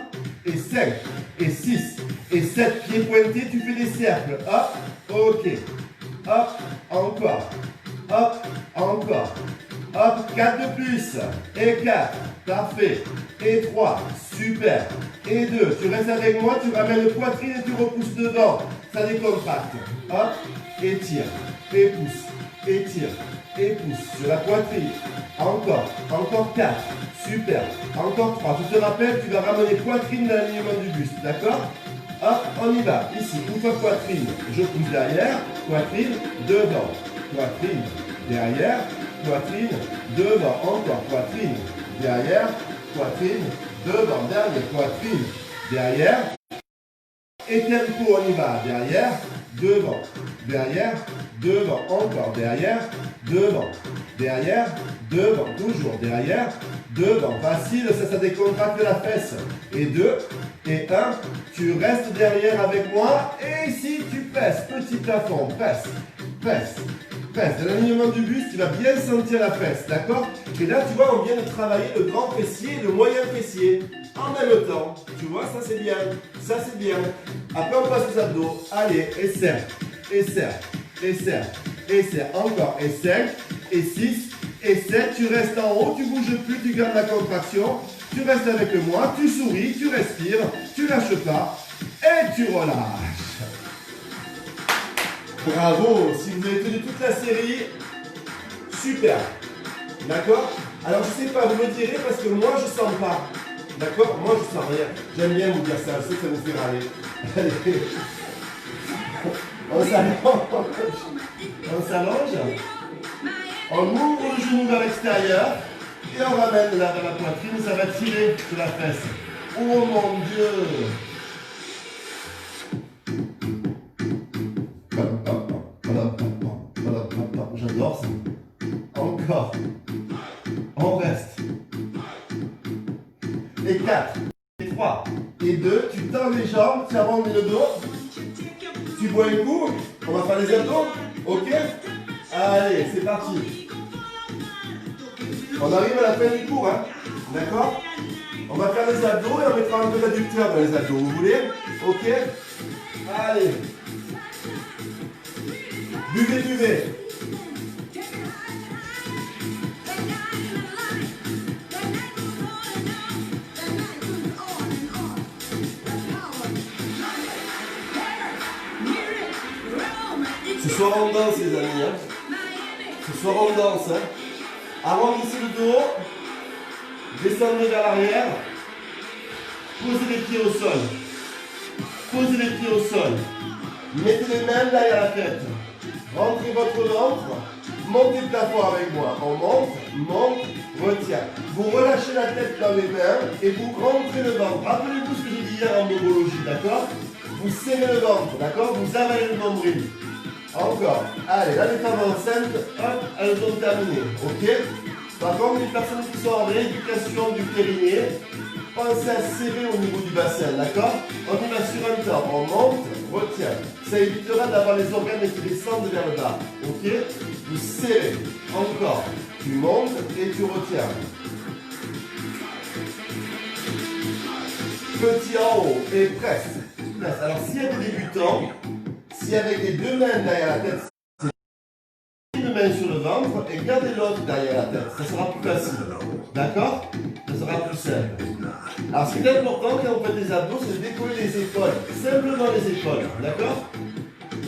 Et 5, et 6, et 7 pieds pointés, tu fais des cercles. Hop, ok. Hop, encore. Hop, encore. Hop, 4 de plus. Et 4, parfait. Et 3, super. Et 2, tu restes avec moi, tu ramènes le poitrine et tu repousses devant. Ça décontracte. Hop, et tire. Et pousse. Et tire. Et pousse sur la poitrine. Encore 4. Super. Encore 3. Tu te rappelles, tu vas ramener poitrine dans l'alignement du buste. D'accord? Hop, on y va. Ici, une fois poitrine, je pousse derrière. Poitrine, devant. Poitrine, derrière. Poitrine, devant. Encore poitrine, derrière. Poitrine, devant. Dernier, poitrine, derrière. Et tempo, on y va. Derrière, devant. Derrière, devant. Encore derrière, devant. Derrière, devant. Toujours derrière, devant. Facile, ça décontracte la fesse. Et 2, et 1. Tu restes derrière avec moi. Et ici, tu presses. Petit plafond. Presse, presse, presse. Dans l'alignement du buste, tu vas bien sentir la fesse. D'accord? Et là, tu vois, on vient de travailler le grand fessier et le moyen fessier. En même temps. Tu vois, ça c'est bien. Ça c'est bien. Après, on passe aux abdos. Allez, et serre. Et serre. Et serre. Et serre. Encore. Et 5. Et 6. Et 7. Tu restes en haut. Tu ne bouges plus. Tu gardes la contraction. Tu restes avec moi. Tu souris. Tu respires. Tu lâches pas. Et tu relâches. Bravo. Si vous avez tenu toute la série, super. D'accord? Alors, je sais pas, vous me direz parce que moi, je sens pas. D'accord? Moi, je sens rien. J'aime bien vous dire ça. Je sais que ça vous fait râler. Allez. On s'allonge. On s'allonge. On ouvre le genou vers l'extérieur. Et on ramène là vers la poitrine. Ça va tirer sur la fesse. Oh mon Dieu! J'adore ça. Encore. On reste. Et 4, et 3, et 2, tu tends les jambes, tu arrondis le dos. Tu bois un coup. On va faire les abdos. Ok? Allez, c'est parti. On arrive à la fin du cours, hein? D'accord? On va faire les abdos et on mettra un peu d'adducteur dans les abdos. Vous voulez? Ok? Allez. Buvez, buvez. Ce soir on danse les amis, hein. Ce soir on danse, hein. Arrondissez le dos, descendez vers l'arrière, posez les pieds au sol, posez les pieds au sol, mettez les mains derrière la tête, rentrez votre ventre, montez le plafond avec moi, on monte, monte, retient. Vous relâchez la tête dans les mains et vous rentrez le ventre. Rappelez-vous ce que j'ai dit hier en bobologie, d'accord? Vous serrez le ventre, d'accord? Vous avalez le nombril. Encore. Allez, là les femmes enceintes, hop, elles ont terminé. Ok? Par contre, les personnes qui sont en rééducation du périnée, pensez à serrer au niveau du bassin, d'accord? On y va sur un temps. On monte, retient. Ça évitera d'avoir les organes qui descendent vers le bas. Ok? Vous serrez. Encore. Tu montes et tu retiens. Petit en haut et presse. Presse. Alors, s'il y a des débutants, si avec les deux mains derrière la tête, c'est une main sur le ventre et gardez l'autre derrière la tête. Ça sera plus facile. D'accord? Ça sera plus simple. Alors ce qui est important quand on fait des abdos, c'est de décoller les épaules. Simplement les épaules. D'accord?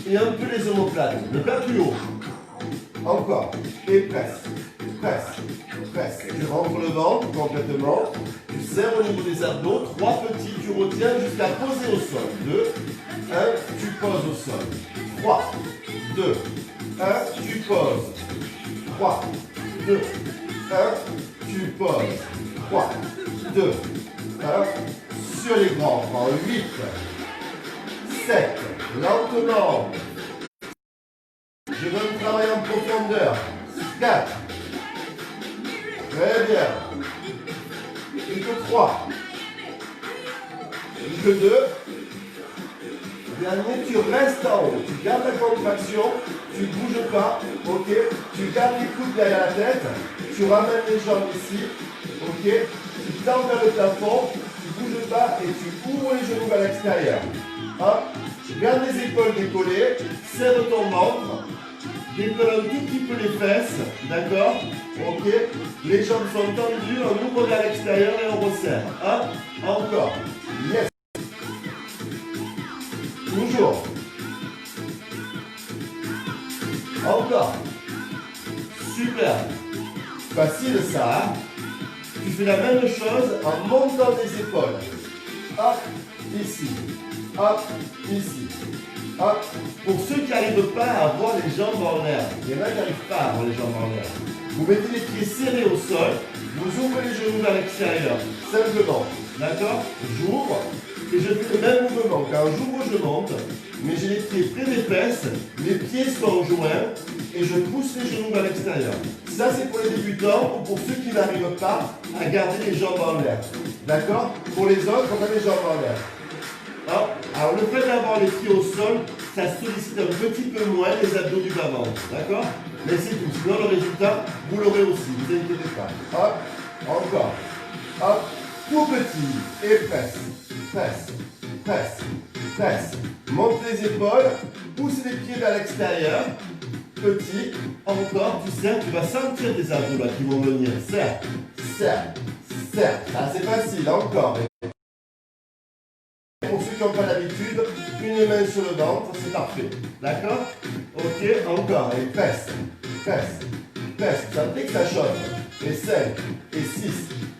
Et un peu les omoplates. Mais pas plus haut. Encore. Et presse. Presse. Presse. Tu rentres le ventre complètement. Tu serres au niveau des abdos. 3 petits. Tu retiens jusqu'à poser au sol. 2. 1, tu poses au sol. 3, 2, 1, tu poses. 3, 2, 1, tu poses. 3, 2, 1, sur les grands. En 8, 7, lentement. Je veux un travail en profondeur. 4, très bien. Plus que 3, plus que 2. Dernier, tu restes en haut, tu gardes la contraction, tu ne bouges pas, ok? Tu gardes les coudes derrière la tête, tu tu ramènes les jambes ici, ok, tu tends vers le plafond, tu ne bouges pas et tu ouvres les genoux vers l'extérieur. Hop, garde les épaules décollées, serre ton ventre, décolle un tout petit peu les fesses, d'accord, ok, les jambes sont tendues, on ouvre vers l'extérieur et on resserre. Hop, encore, yes, toujours, encore, super, facile ça, hein? Tu fais la même chose en montant les épaules. Hop, ici. Hop, ici. Hop. Pour ceux qui n'arrivent pas à avoir les jambes en l'air, il y en a qui n'arrivent pas à avoir les jambes en l'air. Vous mettez les pieds serrés au sol, vous ouvrez les genoux vers l'extérieur, simplement. D'accord? J'ouvre et je fais le même mouvement. Quand j'ouvre, je monte, mais j'ai les pieds près des fesses, les pieds sont joints et je pousse les genoux vers l'extérieur. Ça, c'est pour les débutants ou pour ceux qui n'arrivent pas à garder les jambes en l'air. D'accord? Pour les autres, on a les jambes en l'air. Hein? Alors, le fait d'avoir les pieds au sol, ça sollicite un petit peu moins les abdos du bas-ventre. D'accord? Mais c'est tout. Sinon, le résultat, vous l'aurez aussi. Ne vous inquiétez pas. Hop, encore. Hop, tout petit. Et presse, presse, presse, presse. Monte les épaules, pousse les pieds vers l'extérieur. Petit, encore, tu serres, tu vas sentir tes abdos là qui vont venir. Serre, serre, serre. Ça, c'est facile, encore. Pour ceux qui n'ont pas l'habitude, une main sur le ventre, c'est parfait. D'accord? Ok, encore. Et presse, presse, presse. Vous sentez que ça chauffe. Et 5, et 6,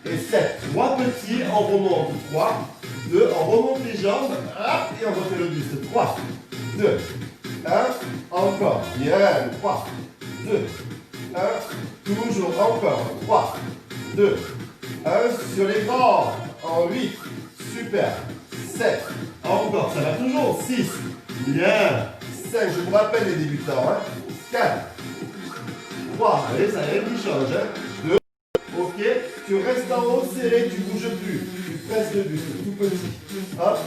et 7. 3 petits, on remonte. 3, 2, on remonte les jambes. Hop, et on refait le buste. 3, 2, 1, encore. Bien, 3, 2, 1, toujours, encore. 3, 2, 1, sur les grands. En 8, super. 7, encore, ça va toujours. 6, bien. 5, je vous rappelle les débutants. Hein. 4, 3, allez, ça y est, qui change. Hein. 2, ok, tu restes en haut serré, tu ne bouges plus. Tu presses le buste, tout petit. Hop,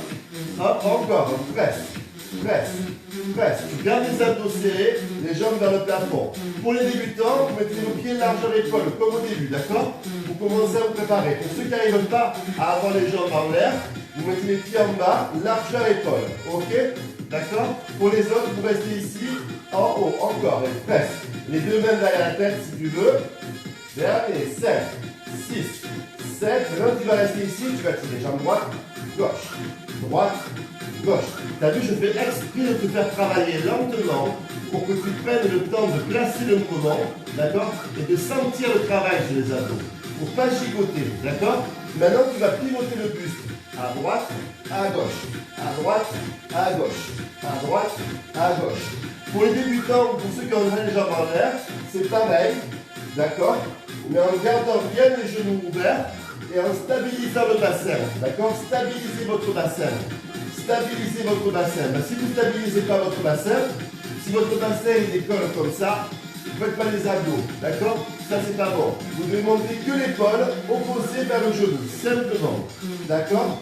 hop, encore, presse, presse, presse. Tu gardes les abdos serrés, les jambes vers le plafond. Pour les débutants, vous mettez vos pieds largeur épaule, comme au début, d'accord? Vous commencez à vous préparer. Pour ceux qui n'arrivent pas à avoir les jambes en l'air, vous mettez les pieds en bas, largeur épaule, ok? D'accord? Pour les autres, vous restez ici, en haut, encore, et presse. Les deux mains derrière la tête si tu veux. Dernier, 7, 6, 7. Maintenant, tu vas rester ici, tu vas tirer jambe droite, gauche, droite, gauche. Tu as vu, je fais exprès de te faire travailler lentement pour que tu prennes le temps de placer le mouvement, d'accord? Et de sentir le travail sur les abdos, pour ne pas gigoter, d'accord? Maintenant, tu vas pivoter le buste. À droite, à gauche, à droite, à gauche, à droite, à gauche. Pour les débutants, pour ceux qui ont les jambes en l'air, c'est pareil, d'accord? Mais en gardant bien les genoux ouverts et en stabilisant le bassin, d'accord? Stabilisez votre bassin, stabilisez votre bassin. Ben, si vous ne stabilisez pas votre bassin, si votre bassin il décolle comme ça, vous ne faites pas les abdos, d'accord? Ça, c'est pas bon. Vous devez monter que l'épaule opposée vers le genou, simplement. D'accord?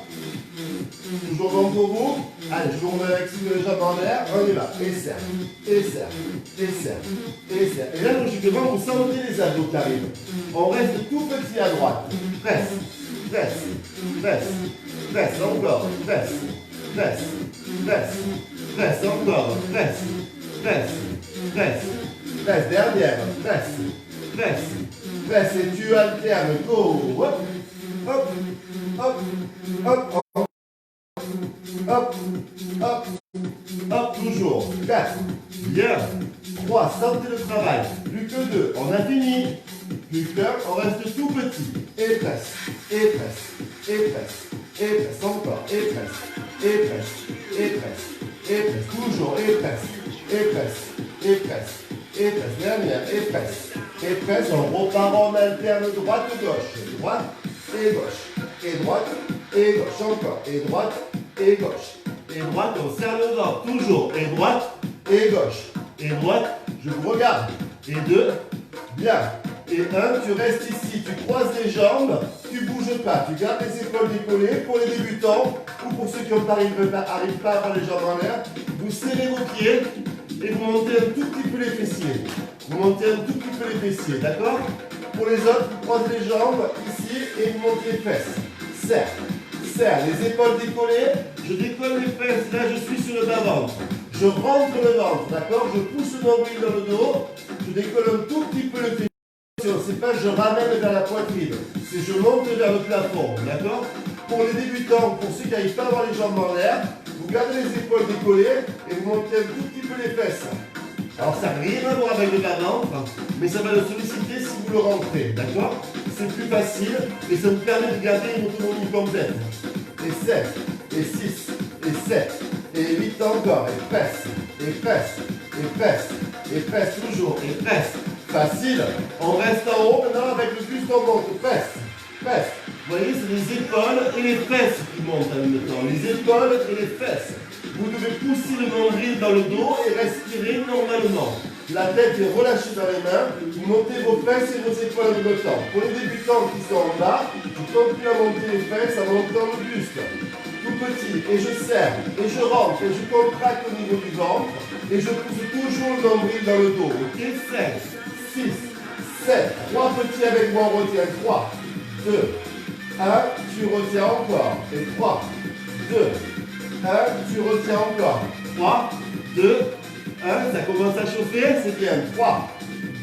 Toujours bon pour vous. Allez, je vous remets avec les jambes en l'air. On y va. Et serre, et serre, et serre, et serre. Et là, logiquement, vous sentez les abdos qui arrivent. On reste tout petit à droite. Presse, presse, presse, presse, encore. Presse, presse, presse, presse, encore. Presse, presse, presse. Presse, dernière, presse, presse, presse, et tu alternes, go, hop, hop, hop, hop, hop, hop, hop, toujours, 4, bien, 3, sentez le travail, plus que 2, on a fini, plus qu'un, on reste tout petit, et presse, et presse, et presse, et presse, encore, et presse, et presse, et presse, et presse, toujours, et presse, et presse, et presse. Et presse, dernière, et presse, on repart en alterne droite, droite et droite, et gauche, encore, et droite, et droite, on serre le ventre, toujours, et droite, et droite, je vous regarde, et 2, bien, et 1, tu restes ici, tu croises les jambes, tu bouges pas, tu gardes les épaules décollées, pour les débutants, ou pour ceux qui n'arrivent pas à avoir les jambes en l'air, vous serrez vos pieds, et vous montez un tout petit peu les fessiers. Vous montez un tout petit peu les fessiers, d'accord? Pour les autres, vous croisez les jambes ici et vous montez les fesses. Serre, serre, les épaules décollées. Je décolle les fesses, là je suis sur le bas-ventre. Je rentre le ventre, d'accord? Je pousse le nombril dans le dos. Je décolle un tout petit peu le pénis. C'est pas je ramène vers la poitrine, c'est je monte vers le plafond, d'accord? Pour les débutants, pour ceux qui n'arrivent pas à avoir les jambes en l'air, vous gardez les épaules décollées et vous montez un tout petit peu les fesses. Alors ça n'a rien à voir avec le bas-ventre, mais ça va le solliciter si vous le rentrez, d'accord? C'est plus facile et ça vous permet de garder une autonomie complète. Et 7, et 6, et 7, et 8 encore, et presse, et presse, et presse, et presse toujours, et presse. Facile. On reste en haut maintenant avec le buste en monte. Presse, presse. Vous voyez, c'est les épaules et les fesses qui montent en même temps. Les épaules et les fesses. Vous devez pousser le nombril dans le dos et respirer normalement. La tête est relâchée dans les mains. Vous montez vos fesses et vos épaules en même temps. Pour les débutants qui sont en bas, je continue à monter les fesses en montant le buste. Tout petit. Et je serre. Et je rentre. Et je contracte au niveau du ventre. Et je pousse toujours le nombril dans le dos. Ok, 5, 6, 7. 3 petits avec moi. On retient. 3, 2, 1. Tu retiens encore. Et 3, 2, 1. Tu retiens encore. 3, 2, 1, ça commence à chauffer, c'est bien. 3,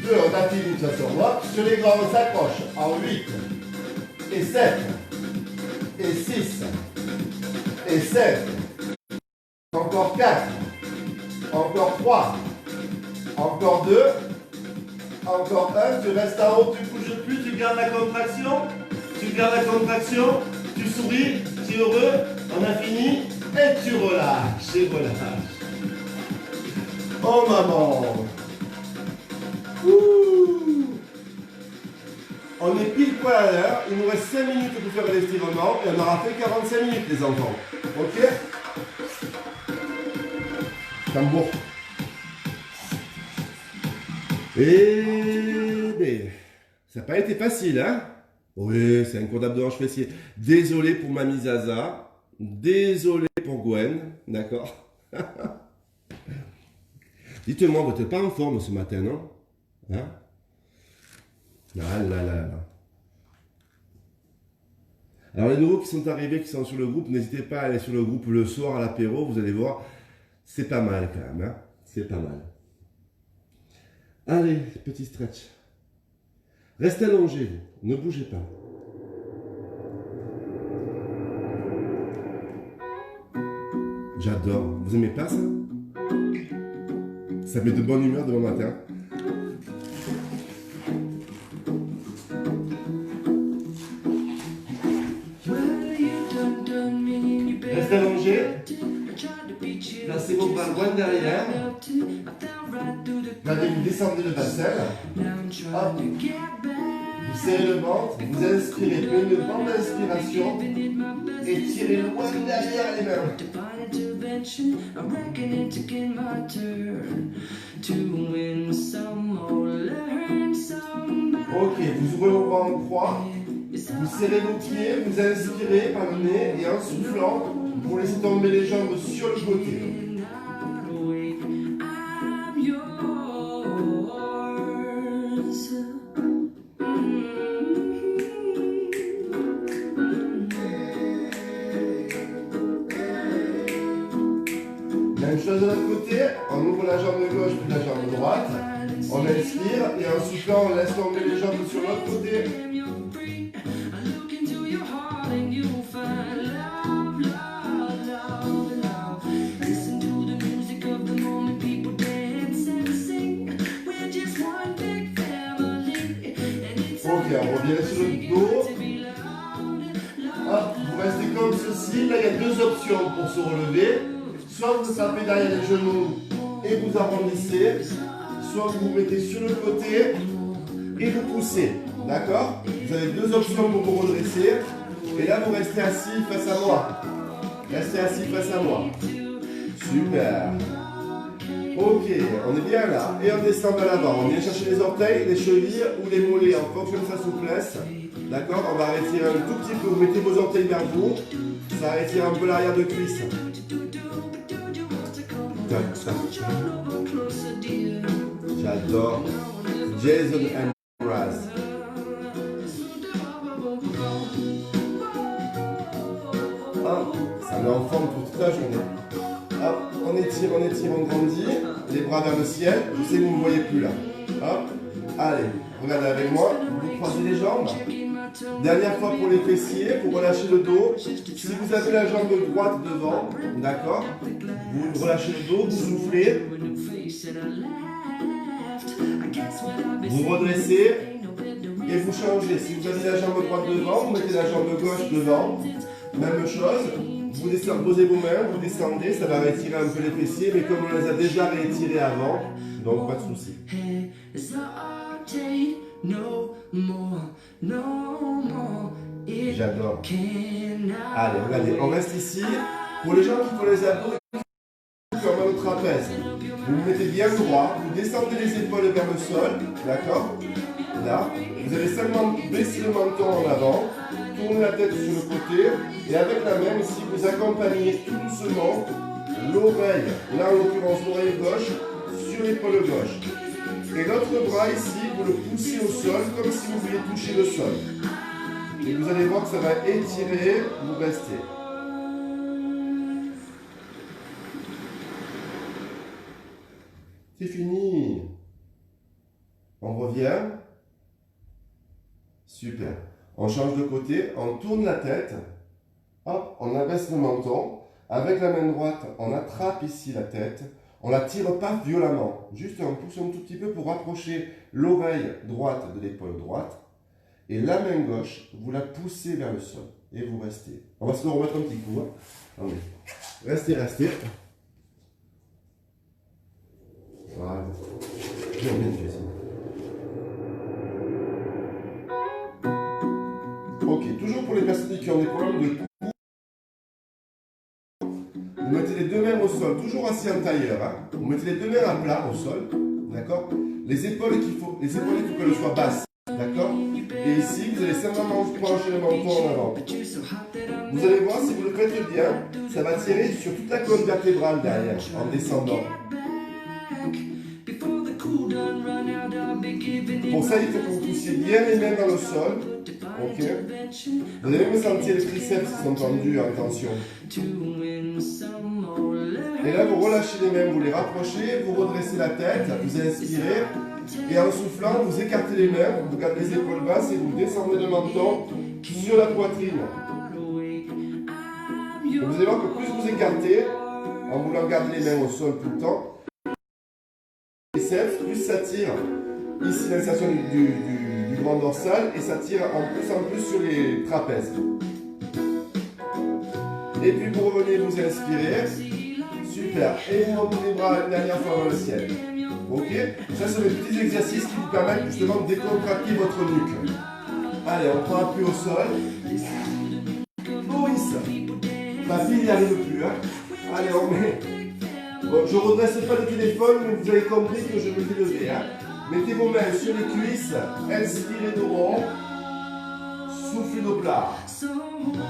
2, on a fini de toute façon. Hop, sur les grands, on s'accroche. En 8, et 7, et 6, et 7. Encore 4, encore 3, encore 2, encore 1. Tu restes en haut, tu ne bouges plus, tu gardes la contraction. Tu gardes la contraction, tu souris, tu es heureux, on a fini, et tu relâches, et relâches. Oh maman! Ouh. On est pile poil à l'heure, il nous reste 5 minutes pour faire l'estirement et on aura fait 45 minutes les enfants. Ok? Tambour. Eh bien, ça n'a pas été facile, hein? Oui, c'est un cours d'abdos hanche fessier. Désolé pour Mamie Zaza. Désolé pour Gwen. D'accord? Dites-moi, vous n'êtes pas en forme ce matin, non? Hein? Ah là là là. Alors les nouveaux qui sont arrivés, qui sont sur le groupe, n'hésitez pas à aller sur le groupe le soir à l'apéro, vous allez voir, c'est pas mal quand même, hein? C'est pas mal. Allez, petit stretch. Restez allongés, vous. Ne bougez pas. J'adore. Vous aimez pas ça? Ça met de bonne humeur demain matin. Restez allongés. Placez vos bras loin derrière. Vous descendez le bassin. Hop. Vous serrez le ventre. Vous inspirez. Prenez une grande inspiration. Et tirez loin derrière les mains. Ok, vous ouvrez vos bras en croix. Vous serrez vos pieds, vous inspirez par le nez et en soufflant, vous laissez tomber les jambes sur le côté. Même chose de l'autre côté, on ouvre la jambe gauche puis la jambe droite, on inspire et en soufflant on laisse tomber les jambes sur l'autre côté. Ok, on revient sur le dos. Hop, vous restez comme ceci. Là, il y a deux options pour se relever. Soit vous tapez derrière les genoux et vous arrondissez, soit vous vous mettez sur le côté et vous poussez. D'accord? Vous avez deux options pour vous redresser. Et là, vous restez assis face à moi. Restez assis face à moi. Super. Ok, on est bien là. Et on descend vers l'avant. On vient chercher les orteils, les chevilles ou les mollets en fonction de sa souplesse. D'accord? On va retirer un tout petit peu. Vous mettez vos orteils vers vous. Ça retire un peu l'arrière de cuisse. J'adore Jason and Mraz. la journée. Hop, on étire, on grandit. Les bras vers le ciel. Je sais que vous ne me voyez plus là. Hop, allez, regardez avec moi. Vous croisez les jambes. Dernière fois pour les fessiers, pour relâcher le dos. Si vous avez la jambe droite devant, d'accord, vous relâchez le dos, vous soufflez. Vous redressez et vous changez. Si vous avez la jambe droite devant, vous mettez la jambe gauche devant. Même chose. Vous descendez, posez vos mains, vous descendez, ça va rétirer un peu les fessiers, mais comme on les a déjà réétirés avant, donc pas de souci. J'adore. Allez, regardez, on reste ici. Pour les gens qui font les abdos, comme un trapèze, vous vous mettez bien droit, vous descendez les épaules vers le sol, d'accord? Là, vous allez seulement baisser le menton en avant, tourner la tête sur le côté, et avec la main ici, vous accompagnez tout doucement l'oreille, là en l'occurrence l'oreille gauche, sur l'épaule gauche. Et l'autre bras ici, vous le poussez au sol, comme si vous vouliez toucher le sol. Et vous allez voir que ça va étirer, vous restez. C'est fini. On revient. Super. On change de côté, on tourne la tête. Hop, on abaisse le menton. Avec la main droite, on attrape ici la tête. On ne la tire pas violemment. Juste on pousse un tout petit peu pour rapprocher l'oreille droite de l'épaule droite. Et la main gauche, vous la poussez vers le sol. Et vous restez. On va se le remettre un petit coup. Attendez. Restez, restez. Voilà. Bien, Jessie. Ok, toujours pour les personnes qui ont des problèmes de cou. Vous mettez les deux mains au sol, toujours assis en tailleur. Hein. Vous mettez les deux mains à plat au sol. D'accord. Les épaules, il faut qu'elles soient basses. D'accord. Et ici, vous allez simplement pencher le menton en avant. Vous allez voir, si vous le faites bien, ça va tirer sur toute la colonne vertébrale derrière, en descendant. Pour ça, il faut que vous poussiez bien les mains dans le sol. Ok. Vous allez même sentir les triceps qui sont tendus en tension. Et là, vous relâchez les mains, vous les rapprochez, vous redressez la tête, vous inspirez. Et en soufflant, vous écartez les mains, vous gardez les épaules basses et vous descendez le menton sur la poitrine. Et vous allez voir que plus vous écartez, en voulant garder les mains au sol tout le temps, plus ça tire. Ici l'insertion du grand dorsal et ça tire en plus sur les trapèzes. Et puis vous revenez, vous inspirez. Super. Et vous montez les bras une dernière fois dans le ciel. Ok. Ça sont les petits exercices qui vous permettent justement de décontracter votre nuque. Allez, on prend appui au sol. Maurice. Papy, il n'y arrive plus. Hein. Allez, on met. Bon, je ne redresse pas le téléphone, mais vous avez compris que je me fais lever. Hein. Mettez vos mains sur les cuisses, inspirez de rond, soufflez de plat.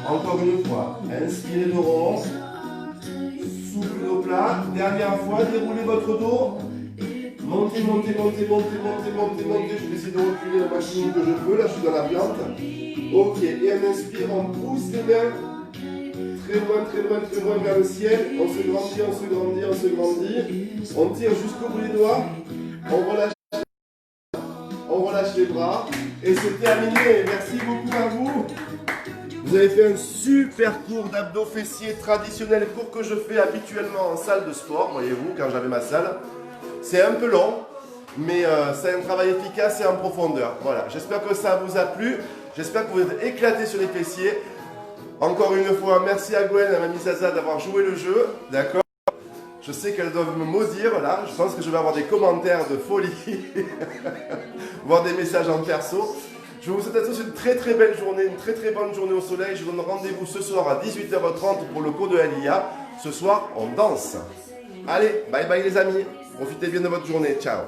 Encore une fois, inspirez de rond, soufflez de plat. Dernière fois, déroulez votre dos. Montez, montez, montez, montez, montez, montez, montez. Je vais essayer de reculer le maximum que je peux. Là, je suis dans la viande. Ok, et en inspirant, on pousse les mains. Très loin, très loin, très loin vers le ciel. On se grandit, on se grandit, on se grandit. On tire jusqu'au bout des doigts. On relâche les bras. Et c'est terminé. Merci beaucoup à vous. Vous avez fait un super cours d'abdos fessiers traditionnel, cours que je fais habituellement en salle de sport, voyez-vous, quand j'avais ma salle. C'est un peu long, mais c'est un travail efficace et en profondeur. Voilà, j'espère que ça vous a plu. J'espère que vous êtes éclatés sur les fessiers. Encore une fois, merci à Gwen et à Mamie Zaza d'avoir joué le jeu, d'accord? Je sais qu'elles doivent me maudire, là. Je pense que je vais avoir des commentaires de folie, voire des messages en perso. Je vous souhaite à tous une très très belle journée, une très très bonne journée au soleil. Je vous donne rendez-vous ce soir à 18h30 pour le cours de Alia. Ce soir, on danse. Allez, bye bye les amis. Profitez bien de votre journée. Ciao.